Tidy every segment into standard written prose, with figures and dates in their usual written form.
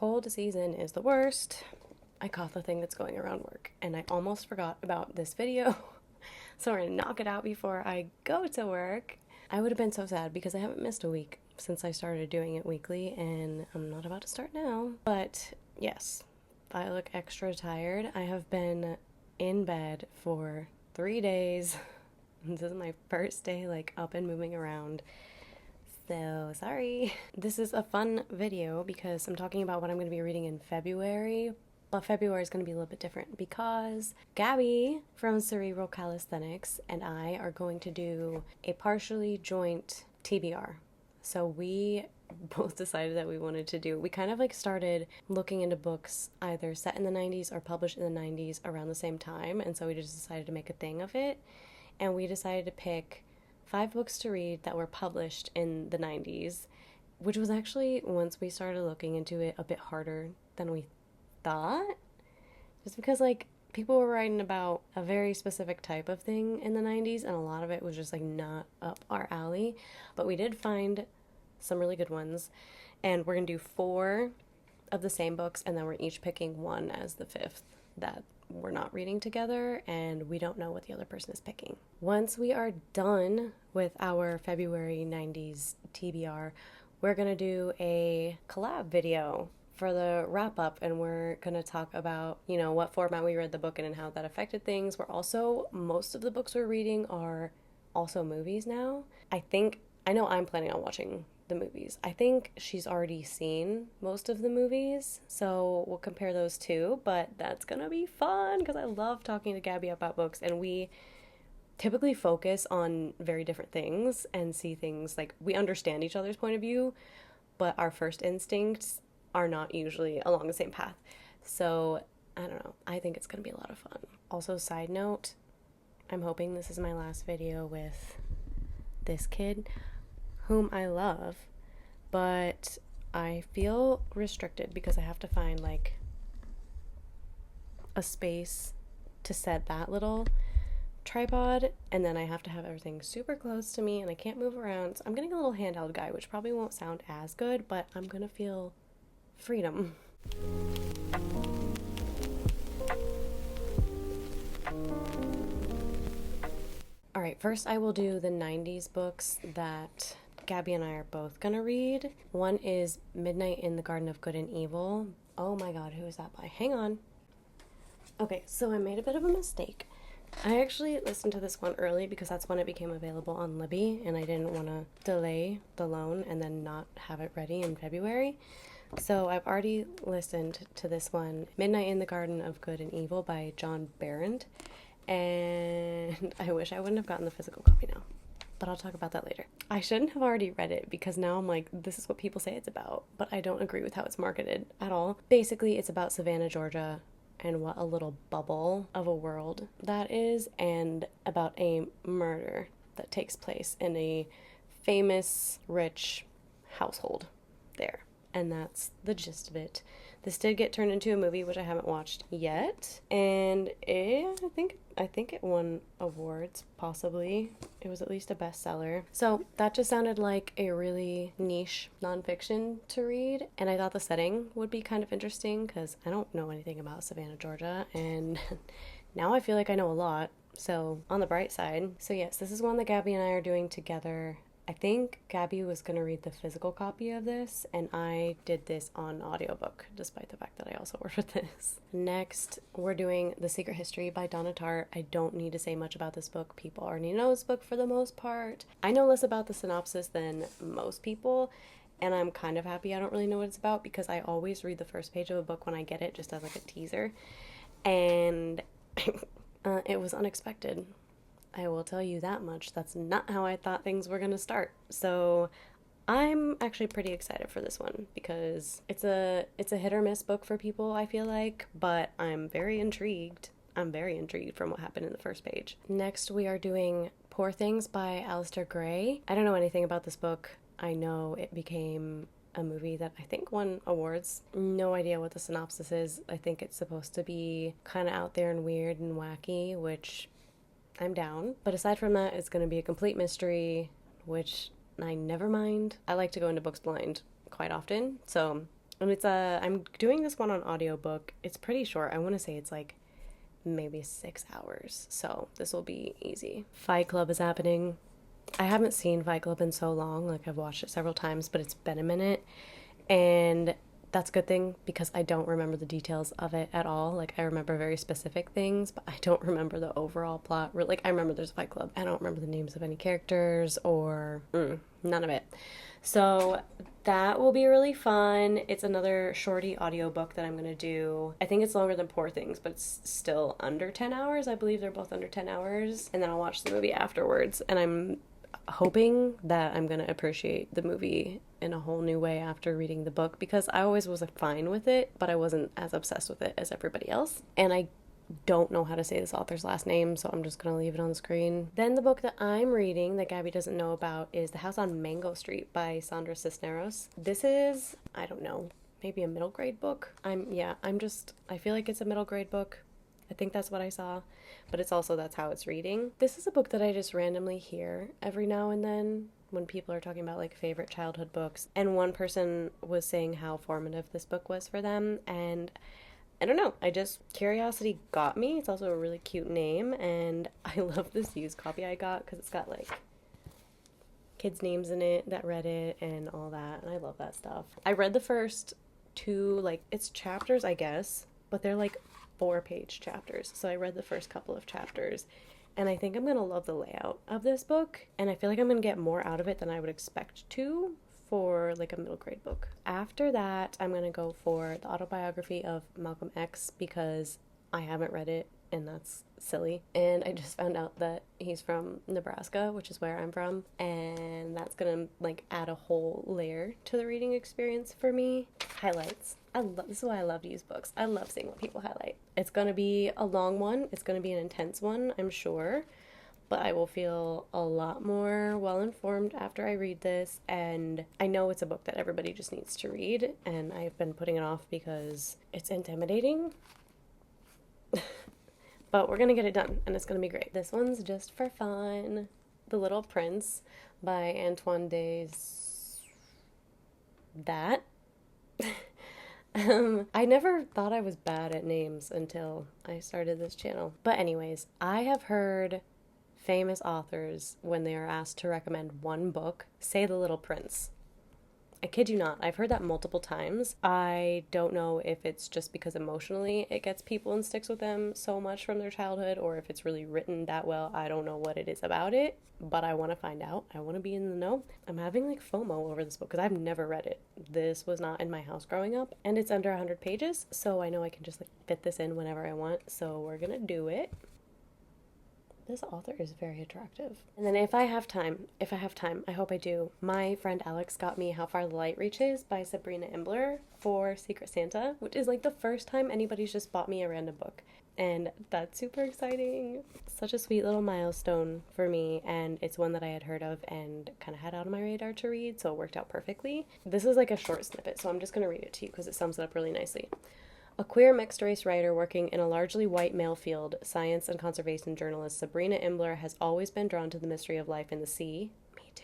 cold season is the worst. I caught the thing that's going around work, and I almost forgot about this video. So we're gonna knock it out before I go to work. I would have been so sad because I haven't missed a week since I started doing it weekly, and I'm not about to start now. But yes, I look extra tired. I have been in bed for 3 days. This is my first day like up and moving around. So sorry. This is a fun video because I'm talking about what I'm going to be reading in February. But February is going to be a little bit different because Gabby from Cerebral Calisthenics and I are going to do a partially joint TBR. So we both decided that we wanted to do, we kind of like started looking into books either set in the 90s or published in the 90s around the same time. And so we just decided to make a thing of it. And we decided to pick 5 books to read that were published in the 90s, which was actually, once we started looking into it, a bit harder than we thought, just because like people were writing about a very specific type of thing in the 90s, and a lot of it was just like not up our alley. But we did find some really good ones, and we're gonna do 4 of the same books, and then we're each picking one as the 5th that we're not reading together, and we don't know what the other person is picking. Once we are done with our February 90s TBR, we're gonna do a collab video for the wrap up, and we're going to talk about, you know, what format we read the book in and how that affected things. We're also, most of the books we're reading are also movies now. I know I'm planning on watching the movies. I think she's already seen most of the movies, so we'll compare those two, but that's going to be fun because I love talking to Gabby about books, and we typically focus on very different things and see things like we understand each other's point of view, but our first instincts are not usually along the same path. So, I don't know. I think it's going to be a lot of fun. Also, side note, I'm hoping this is my last video with this kid, whom I love, but I feel restricted because I have to find, like, a space to set that little tripod, and then I have to have everything super close to me, and I can't move around. So I'm getting a little handheld guy, which probably won't sound as good, but I'm going to feel freedom. Alright, first I will do the 90s books that Gabby and I are both gonna read. One is Midnight in the Garden of Good and Evil. Oh my god, who is that by? Hang on. Okay, so I made a bit of a mistake. I actually listened to this one early because that's when it became available on Libby, and I didn't want to delay the loan and then not have it ready in February. So I've already listened to this one, Midnight in the Garden of Good and Evil by John Berendt, and I wish I wouldn't have gotten the physical copy now, but I'll talk about that later. I shouldn't have already read it because now I'm like, this is what people say it's about, but I don't agree with how it's marketed at all. Basically, it's about Savannah, Georgia, and what a little bubble of a world that is, and about a murder that takes place in a famous, rich household there. And that's the gist of it. This did get turned into a movie, which I haven't watched yet, and I think it won awards, possibly. It was at least a bestseller. So that just sounded like a really niche nonfiction to read, and I thought the setting would be kind of interesting because I don't know anything about Savannah, Georgia, and now I feel like I know a lot. So on the bright side. So yes, this is one that Gabby and I are doing together. I think Gabby was going to read the physical copy of this, and I did this on audiobook, despite the fact that I also ordered this. Next, we're doing The Secret History by Donna Tartt. I don't need to say much about this book. People already know this book for the most part. I know less about the synopsis than most people, and I'm kind of happy I don't really know what it's about because I always read the first page of a book when I get it, just as like a teaser, and it was unexpected. I will tell you that much. That's not how I thought things were going to start. So I'm actually pretty excited for this one because it's a hit or miss book for people, I feel like, but I'm very intrigued. I'm very intrigued from what happened in the first page. Next, we are doing Poor Things by Alisdair Gray. I don't know anything about this book. I know it became a movie that I think won awards. No idea what the synopsis is. I think it's supposed to be kind of out there and weird and wacky, which I'm down. But aside from that, it's going to be a complete mystery, which I never mind. I like to go into books blind quite often, so And I'm doing this one on audiobook. It's pretty short. I want to say it's like maybe 6 hours. So this will be easy. Fight Club is happening. I haven't seen Fight Club in so long. Like, I've watched it several times, but it's been a minute. And that's a good thing because I don't remember the details of it at all. Like, I remember very specific things, but I don't remember the overall plot. Like, I remember there's a Fight Club. I don't remember the names of any characters or none of it. So that will be really fun. It's another shorty audiobook that I'm going to do. I think it's longer than Poor Things, but it's still under 10 hours. I believe they're both under 10 hours. And then I'll watch the movie afterwards. And I'm hoping that I'm going to appreciate the movie in a whole new way after reading the book, because I always was fine with it, but I wasn't as obsessed with it as everybody else. And I don't know how to say this author's last name, so I'm just going to leave it on the screen. Then the book that I'm reading that Gabby doesn't know about is The House on Mango Street by Sandra Cisneros. This is, I don't know, maybe a middle grade book. I feel like it's a middle grade book. I think that's what I saw, but it's also, that's how it's reading. This is a book that I just randomly hear every now and then when people are talking about like favorite childhood books, and one person was saying how formative this book was for them, and I don't know, curiosity got me. It's also a really cute name, and I love this used copy I got because it's got like kids' names in it that read it and all that, and I love that stuff. I read the first 2, like, it's chapters, I guess, but they're like 4-page chapters, so I read the first couple of chapters, and I think I'm gonna love the layout of this book, and I feel like I'm gonna get more out of it than I would expect to for like a middle grade book. After that, I'm gonna go for the Autobiography of Malcolm X because I haven't read it, and that's silly. And I just found out that he's from Nebraska, which is where I'm from, and that's gonna like add a whole layer to the reading experience for me. Highlights. This is why I love to use books. I love seeing what people highlight. It's gonna be a long one. It's gonna be an intense one, I'm sure, but I will feel a lot more well-informed after I read this, and I know it's a book that everybody just needs to read, and I've been putting it off because it's intimidating, but we're gonna get it done, and it's gonna be great. This one's just for fun. The Little Prince by Antoine that. I never thought I was bad at names until I started this channel. But anyways, I have heard famous authors, when they are asked to recommend one book, say The Little Prince. I kid you not, I've heard that multiple times. I don't know if it's just because emotionally it gets people and sticks with them so much from their childhood, or if it's really written that well. I don't know what it is about it, but I want to find out. I want to be in the know. I'm having like FOMO over this book because I've never read it. This was not in my house growing up, and it's under 100 pages, so I know I can just like fit this in whenever I want, so we're gonna do it. This author is very attractive. And then if I have time, I hope I do, my friend Alex got me How Far the Light Reaches by Sabrina Imbler for Secret Santa, which is like the first time anybody's just bought me a random book. And that's super exciting. Such a sweet little milestone for me, and it's one that I had heard of and kind of had out on my radar to read, so it worked out perfectly. This is like a short snippet, so I'm just going to read it to you because it sums it up really nicely. A queer mixed-race writer working in a largely white male field, science and conservation journalist Sabrina Imbler has always been drawn to the mystery of life in the sea, me too,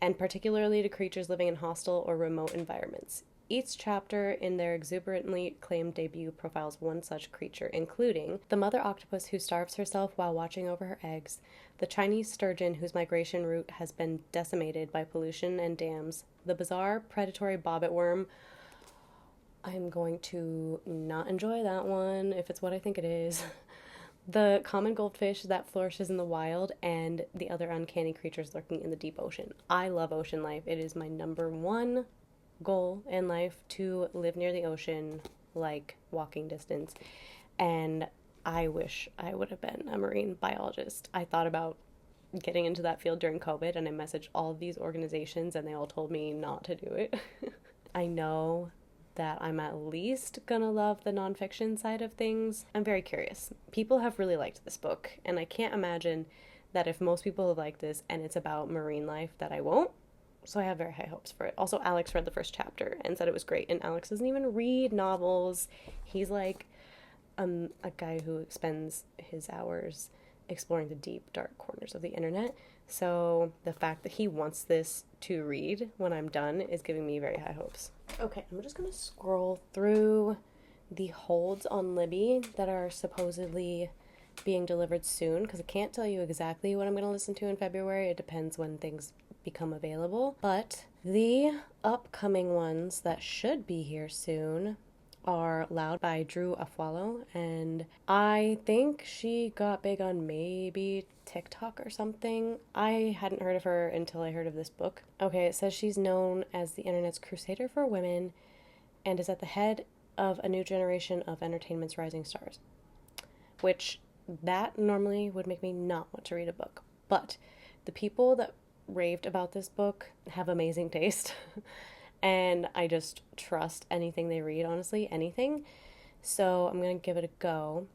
and particularly to creatures living in hostile or remote environments. Each chapter in their exuberantly acclaimed debut profiles one such creature, including the mother octopus who starves herself while watching over her eggs, the Chinese sturgeon whose migration route has been decimated by pollution and dams, the bizarre predatory bobbit worm. I'm going to not enjoy that one if it's what I think it is. The common goldfish that flourishes in the wild, and the other uncanny creatures lurking in the deep ocean. I love ocean life. It is my number one goal in life to live near the ocean, like walking distance. And I wish I would have been a marine biologist. I thought about getting into that field during COVID, and I messaged all of these organizations, and they all told me not to do it. I know that I'm at least gonna love the nonfiction side of things. I'm very curious. People have really liked this book, and I can't imagine that if most people have liked this and it's about marine life that I won't. So I have very high hopes for it. Also, Alex read the first chapter and said it was great, and Alex doesn't even read novels. He's like a guy who spends his hours exploring the deep, dark corners of the internet. So the fact that he wants this to read when I'm done is giving me very high hopes. Okay, I'm just going to scroll through the holds on Libby that are supposedly being delivered soon, because I can't tell you exactly what I'm going to listen to in February. It depends when things become available. But the upcoming ones that should be here soon are Loud by Drew Afualo, and I think she got big on maybe TikTok or something. I hadn't heard of her until I heard of this book. Okay, it says she's known as the internet's crusader for women and is at the head of a new generation of entertainment's rising stars, which that normally would make me not want to read a book. But the people that raved about this book have amazing taste. And I just trust anything they read, honestly, anything. So I'm going to give it a go.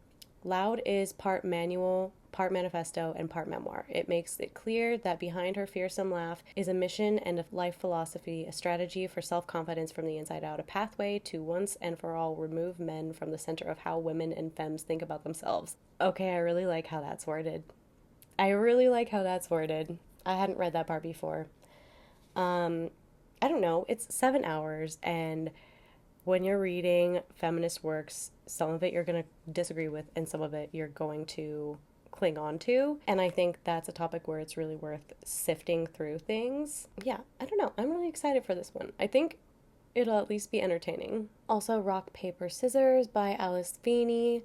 Loud is part manual, part manifesto, and part memoir. It makes it clear that behind her fearsome laugh is a mission and a life philosophy, a strategy for self-confidence from the inside out, a pathway to once and for all remove men from the center of how women and femmes think about themselves. Okay, I really like how that's worded. I hadn't read that part before. I don't know, it's 7 hours, and when you're reading feminist works, some of it you're going to disagree with, and some of it you're going to cling on to, and I think that's a topic where it's really worth sifting through things. Yeah, I don't know, I'm really excited for this one. I think it'll at least be entertaining. Also, Rock, Paper, Scissors by Sweeney.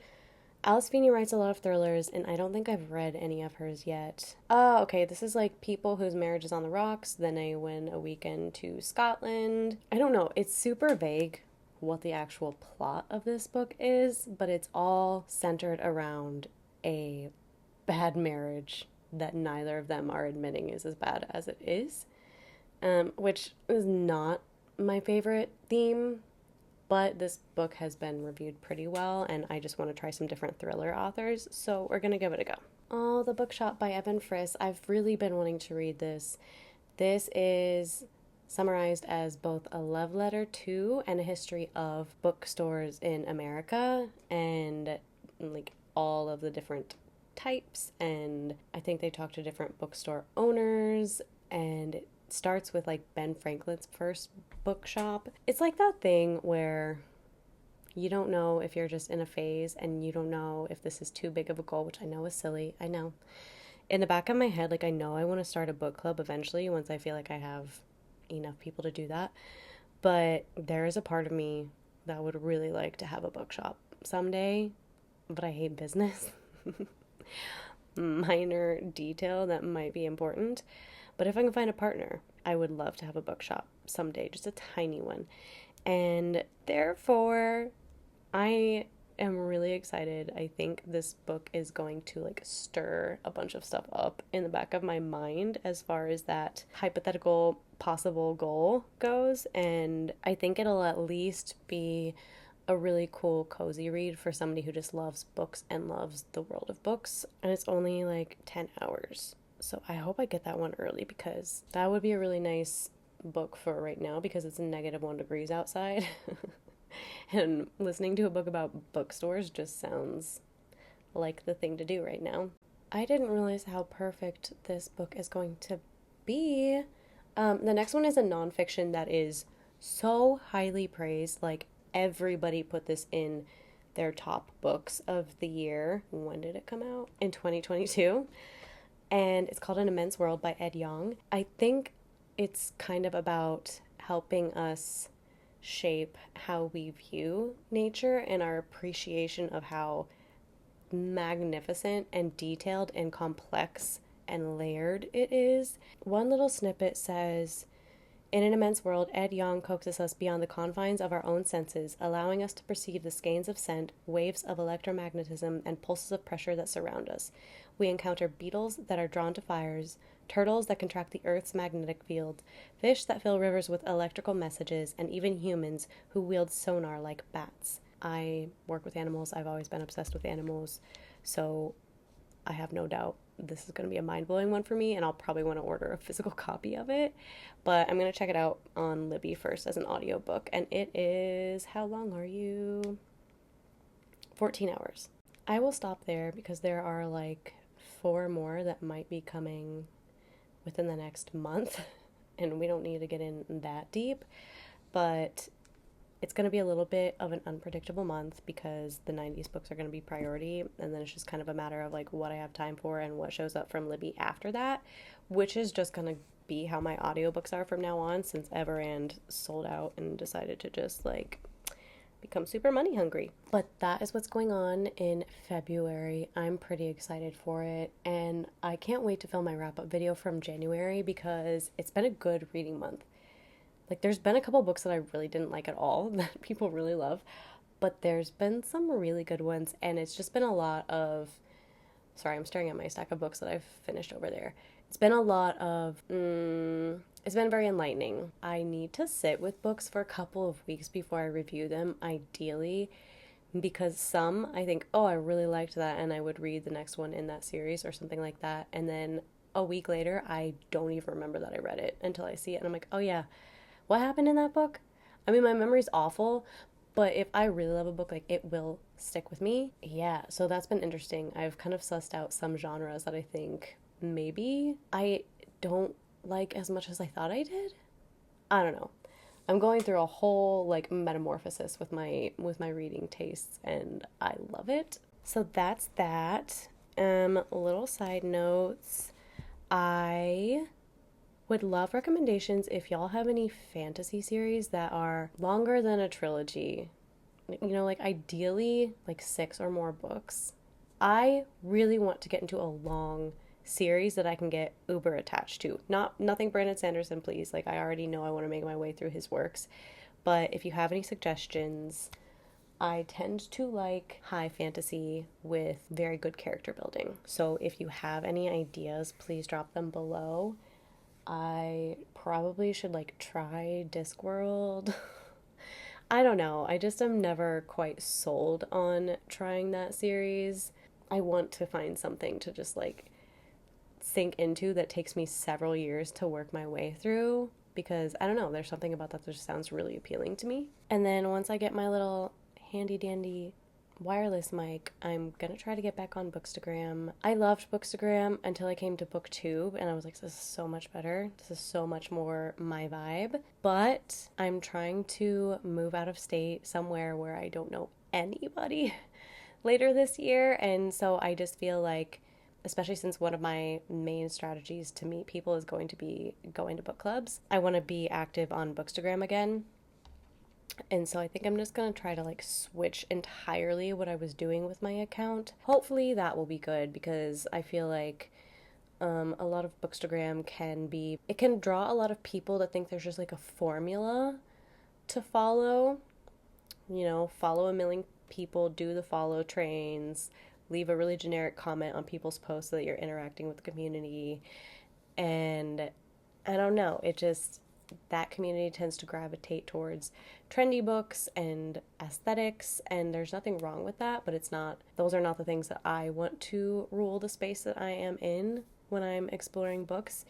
Sweeney writes a lot of thrillers, and I don't think I've read any of hers yet. Oh, okay, this is like people whose marriage is on the rocks, then they win a weekend to Scotland. I don't know, it's super vague what the actual plot of this book is, but it's all centered around a bad marriage that neither of them are admitting is as bad as it is, which is not my favorite theme. But this book has been reviewed pretty well, and I just want to try some different thriller authors, so we're going to give it a go. Oh, The Bookshop by Friss. I've really been wanting to read this. This is summarized as both a love letter to and a history of bookstores in America, and like all of the different types, and I think they talk to different bookstore owners, and it starts with like Ben Franklin's first bookshop. It's like that thing where you don't know if you're just in a phase, and you don't know if this is too big of a goal, which I know is silly. I know. In the back of my head, like, I know I want to start a book club eventually once I feel like I have enough people to do that. But there is a part of me that would really like to have a bookshop someday, but I hate business. Minor detail that might be important. But if I can find a partner, I would love to have a bookshop someday, just a tiny one. And therefore, I am really excited. I think this book is going to like stir a bunch of stuff up in the back of my mind as far as that hypothetical possible goal goes. And I think it'll at least be a really cool, cozy read for somebody who just loves books and loves the world of books. And it's only like 10 hours. So I hope I get that one early, because that would be a really nice book for right now, because it's -1 degrees outside. And listening to a book about bookstores just sounds like the thing to do right now. I didn't realize how perfect this book is going to be. The next one is a nonfiction that is so highly praised. Like, everybody put this in their top books of the year. When did it come out? In 2022. And it's called An Immense World by Yong. I think it's kind of about helping us shape how we view nature and our appreciation of how magnificent and detailed and complex and layered it is. One little snippet says, "In an immense world, Yong coaxes us beyond the confines of our own senses, allowing us to perceive the skeins of scent, waves of electromagnetism, and pulses of pressure that surround us. We encounter beetles that are drawn to fires, turtles that contract the Earth's magnetic field, fish that fill rivers with electrical messages, and even humans who wield sonar like bats." I work with animals. I've always been obsessed with animals, so I have no doubt this is going to be a mind-blowing one for me, and I'll probably want to order a physical copy of it. But I'm going to check it out on Libby first as an audiobook, and it is, how long are you? 14 hours. I will stop there because there are like 4 more that might be coming within the next month. and we don't need to get in that deep, but it's going to be a little bit of an unpredictable month because the 90s books are going to be priority, and then it's just kind of a matter of like what I have time for and what shows up from Libby after that, which is just going to be how my audiobooks are from now on, since Everand sold out and decided to just like become super money hungry. But that is what's going on in February. I'm pretty excited for it, and I can't wait to film my wrap-up video from January because it's been a good reading month. Like, there's been a couple books that I really didn't like at all that people really love, but there's been some really good ones, and it's just been a lot of... Sorry, I'm staring at my stack of books that I've finished over there. It's been a lot of... It's been very enlightening. I need to sit with books for a couple of weeks before I review them, ideally, because some I think, oh, I really liked that, and I would read the next one in that series or something like that, and then a week later, I don't even remember that I read it until I see it, and I'm like, oh yeah, what happened in that book? I mean, my memory's awful, but if I really love a book, like, it will stick with me. Yeah, so that's been interesting. I've kind of sussed out some genres that I think maybe I don't like as much as I thought I did. I don't know. I'm going through a whole, like, metamorphosis with my reading tastes, and I love it. So that's that. Little side notes. I would love recommendations if y'all have any fantasy series that are longer than a trilogy. You know, like ideally like 6 or more books. I really want to get into a long series that I can get uber attached to. Nothing Brandon Sanderson, please. Like, I already know I want to make my way through his works. But if you have any suggestions, I tend to like high fantasy with very good character building. So if you have any ideas, please drop them below. I probably should like try Discworld. I don't know. I just am never quite sold on trying that series. I want to find something to just like sink into that takes me several years to work my way through, because I don't know, there's something about that that just sounds really appealing to me. And then once I get my little handy dandy wireless mic, I'm gonna try to get back on Bookstagram. I loved Bookstagram until I came to Booktube, and I was like, this is so much better. This is so much more my vibe. But I'm trying to move out of state somewhere where I don't know anybody later this year, and so I just feel like, especially since one of my main strategies to meet people is going to be going to book clubs, I want to be active on Bookstagram again. And so I think I'm just going to try to like switch entirely what I was doing with my account. Hopefully that will be good, because I feel like a lot of Bookstagram it can draw a lot of people that think there's just like a formula to follow. You know, follow a million people, do the follow trains, leave a really generic comment on people's posts so that you're interacting with the community. And I don't know, that community tends to gravitate towards trendy books and aesthetics, and there's nothing wrong with that, but those are not the things that I want to rule the space that I am in when I'm exploring books.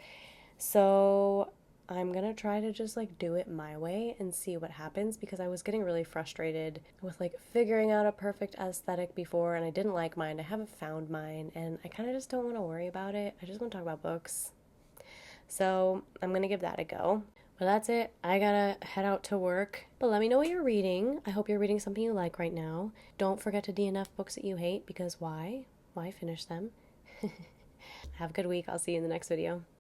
So I'm gonna try to just like do it my way and see what happens, because I was getting really frustrated with like figuring out a perfect aesthetic before, and I didn't like mine. I haven't found mine, and I kind of just don't want to worry about it. I just want to talk about books. So I'm gonna give that a go. But that's it. I gotta head out to work. But let me know what you're reading. I hope you're reading something you like right now. Don't forget to DNF books that you hate, because why? Why finish them? Have a good week. I'll see you in the next video.